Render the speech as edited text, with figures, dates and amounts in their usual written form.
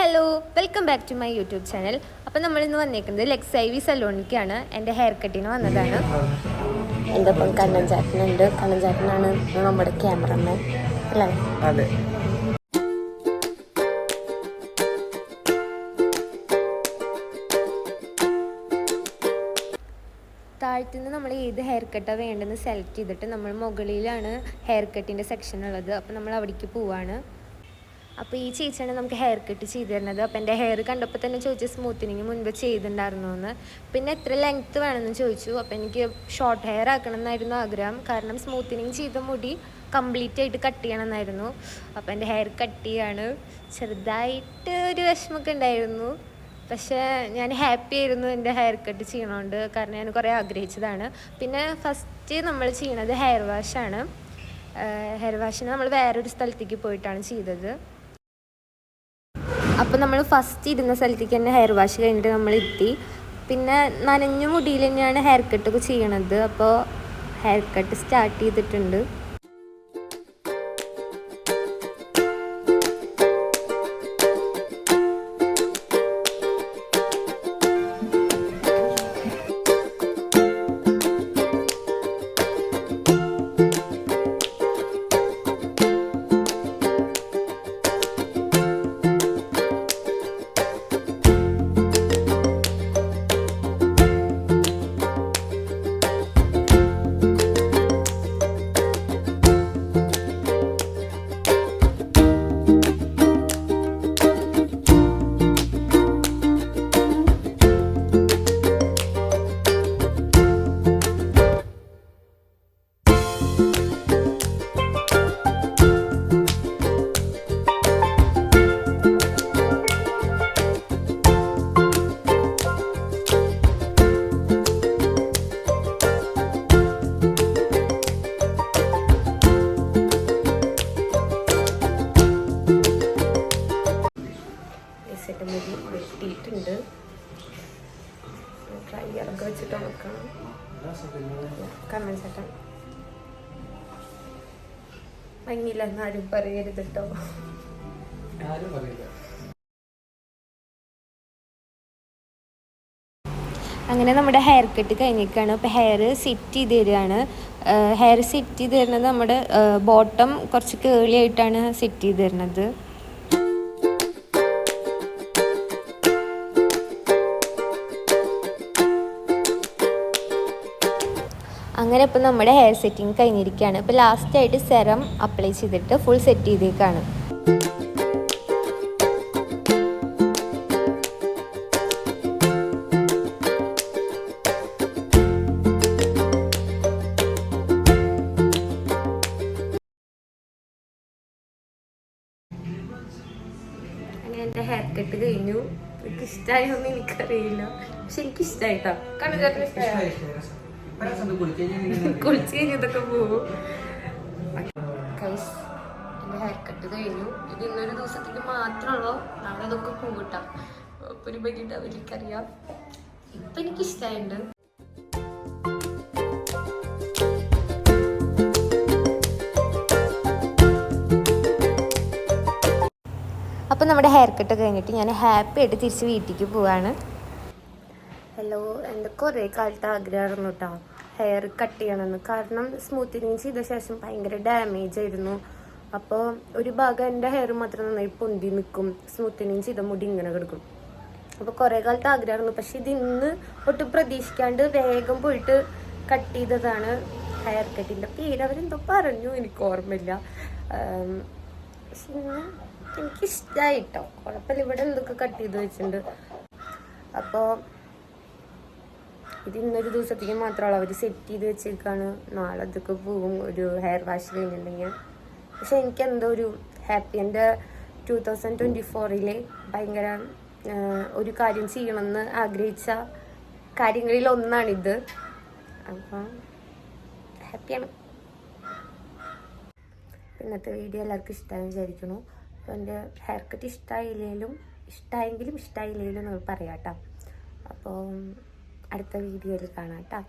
Hello, welcome back to my YouTube channel. അപ്പോൾ നമ്മളിന്ന് വന്നേക്കുന്നത് ലെക്സ് ഐ വി സലൂണിലേക്കാണ്. എൻ്റെ ഹെയർ കട്ടിന് വന്നതാണ്. എൻ്റെ ഒപ്പം കണ്ണൻ ചാട്ടനുണ്ട്. കണ്ണൻ ചാട്ടനാണ് നമ്മുടെ ക്യാമറമാൻ അല്ലേ? അതെ. താഴത്തുനിന്ന് നമ്മൾ ഏത് ഹെയർ കട്ടാണ് വേണ്ടതെന്ന് സെലക്ട് ചെയ്തിട്ട് നമ്മൾ മുകളിലാണ് ഹെയർ കട്ടിൻ്റെ സെക്ഷൻ ഉള്ളത്. അപ്പോൾ നമ്മൾ അവിടേക്ക് പോവാണ്. അപ്പോൾ ഈ ചേച്ചിയാണ് നമുക്ക് ഹെയർ കട്ട് ചെയ്ത് തരുന്നത്. അപ്പോൾ എൻ്റെ ഹെയർ കണ്ടപ്പോൾ തന്നെ ചോദിച്ചു സ്മൂത്തനിങ് മുൻപ് ചെയ്തിട്ടുണ്ടായിരുന്നു എന്ന്. പിന്നെ എത്ര ലെങ്ത്ത് വേണമെന്ന് ചോദിച്ചു. അപ്പോൾ എനിക്ക് ഷോർട്ട് ഹെയർ ആക്കണം എന്നായിരുന്നു ആഗ്രഹം. കാരണം സ്മൂത്തനിങ് ചെയ്ത മുടി കംപ്ലീറ്റ് ആയിട്ട് കട്ട് ചെയ്യണം എന്നായിരുന്നു. അപ്പോൾ എൻ്റെ ഹെയർ കട്ട് ചെയ്യാണ്. ചെറുതായിട്ട് ഒരു വിഷമമൊക്കെ ഉണ്ടായിരുന്നു. പക്ഷേ ഞാൻ ഹാപ്പി ആയിരുന്നു എൻ്റെ ഹെയർ കട്ട് ചെയ്യണോണ്ട്. കാരണം ഞാൻ കുറേ ആഗ്രഹിച്ചതാണ്. പിന്നെ ഫസ്റ്റ് നമ്മൾ ചെയ്യണത് ഹെയർ വാഷാണ്. ഹെയർ വാഷിന് നമ്മൾ വേറൊരു സ്ഥലത്തേക്ക് പോയിട്ടാണ് ചെയ്തത്. അപ്പോൾ നമ്മൾ ഫസ്റ്റ് ഇരുന്ന സ്ഥലത്തേക്ക് തന്നെ ഹെയർ വാഷ് കഴിഞ്ഞിട്ട് നമ്മൾ എത്തി. പിന്നെ നനഞ്ഞ മുടിയിൽ തന്നെയാണ് ഹെയർ കട്ടൊക്കെ ചെയ്യണത്. അപ്പോൾ ഹെയർ കട്ട് സ്റ്റാർട്ട് ചെയ്തിട്ടുണ്ട്. മുടി വെട്ടിയിട്ടുണ്ട്. ഡ്രൈയറൊക്കെ വെച്ചിട്ട് നോക്കണം. കണ്ണൻ ചേട്ടൻ ഭംഗിയില്ലെന്ന് ആരും പറയരുത് കേട്ടോ. അങ്ങനെ നമ്മുടെ ഹെയർ കട്ട് കഴിഞ്ഞിരിക്കുകയാണ്. അപ്പോൾ ഹെയർ സെറ്റ് ചെയ്ത് തരികയാണ്. ഹെയർ സെറ്റ് ചെയ്ത് തരുന്നത് നമ്മുടെ ബോട്ടം കുറച്ച് കേളി ആയിട്ടാണ് സെറ്റ് ചെയ്ത് തരുന്നത്. അങ്ങനെ ഇപ്പോൾ നമ്മുടെ ഹെയർ സെറ്റിങ് കഴിഞ്ഞിരിക്കുകയാണ്. ഇപ്പോൾ ലാസ്റ്റായിട്ട് സെറം അപ്ലൈ ചെയ്തിട്ട് ഫുൾ സെറ്റ് ചെയ്തേക്കാണ്. അങ്ങനെ എൻ്റെ ഹെയർ കട്ട് കഴിഞ്ഞു. എനിക്ക് ഇഷ്ടമായോന്ന് എനിക്കറിയില്ല, പക്ഷെ എനിക്ക് ഇഷ്ടമായിട്ടോ. കുളിച്ച് കഴിഞ്ഞതൊക്കെ പോകും. എൻ്റെ ഹെയർ കട്ട് കഴിഞ്ഞു. ഇത് ഇന്നൊരു ദിവസത്തേക്ക് മാത്രമുള്ളൂ. നാളെ അതൊക്കെ പോകട്ടാ. അപ്പൊ ഒരു ഭംഗിയുണ്ടാവും, എനിക്കറിയാം. ഇപ്പൊ എനിക്ക് ഇഷ്ടമായിട്ടുണ്ട്. അപ്പം നമ്മുടെ ഹെയർ കട്ട് കഴിഞ്ഞിട്ട് ഞാൻ ഹാപ്പി ആയിട്ട് തിരിച്ച് വീട്ടിലേക്ക് പോവാണ്. ഹലോ, എൻ്റെ കുറേ കാലത്ത് ആഗ്രഹമായിരുന്നു കേട്ടോ ഹെയർ കട്ട് ചെയ്യണമെന്ന്. കാരണം സ്മൂത്തനിങ് ചെയ്ത ശേഷം ഭയങ്കര ഡാമേജ് ആയിരുന്നു. അപ്പോൾ ഒരു ഭാഗം എൻ്റെ ഹെയർ മാത്രം നന്നായി പൊന്തി നിൽക്കും, സ്മൂത്തനിങ് ചെയ്ത മുടി ഇങ്ങനെ കിടക്കും. അപ്പോൾ കുറേ കാലത്ത് ആഗ്രഹമായിരുന്നു. പക്ഷെ ഇത് ഇന്ന് ഒട്ടും പ്രതീക്ഷിക്കാണ്ട് വേഗം പോയിട്ട് കട്ട് ചെയ്തതാണ്. ഹെയർ കട്ടിൻ്റെ പേര് അവരെന്തോ പറഞ്ഞു, എനിക്ക് ഓർമ്മയില്ല. പക്ഷെ എനിക്കിഷ്ടമായി കേട്ടോ. കുഴപ്പമില്ല. ഇവിടെ എന്തൊക്കെ കട്ട് ചെയ്ത് വെച്ചിട്ടുണ്ട്. അപ്പോൾ ഇത് ഇന്നൊരു ദിവസത്തേക്ക് മാത്രമല്ല അവർ സെറ്റ് ചെയ്ത് വെച്ചേക്കാണ്. നാളെ അതൊക്കെ പോകും ഒരു ഹെയർ വാഷ് കഴിഞ്ഞിട്ടുണ്ടെങ്കിൽ. പക്ഷെ എനിക്കെന്തോ ഒരു ഹാപ്പി. എൻ്റെ 2024 ഭയങ്കര ഒരു കാര്യം ചെയ്യണമെന്ന് ആഗ്രഹിച്ച കാര്യങ്ങളിൽ ഒന്നാണിത്. അപ്പം ഹാപ്പിയാണ്. ഇന്നത്തെ വീഡിയോ എല്ലാവർക്കും ഇഷ്ടമായെന്ന് വിചാരിക്കുന്നു. അപ്പോൾ എൻ്റെ ഹെയർ കട്ട് ഇഷ്ടമായെങ്കിലും ഇഷ്ടമായില്ലെങ്കിലും നിങ്ങൾ പറയാം കേട്ടോ. അപ്പോൾ അടുത്ത വീഡിയോയിൽ കാണാം കേട്ടോ.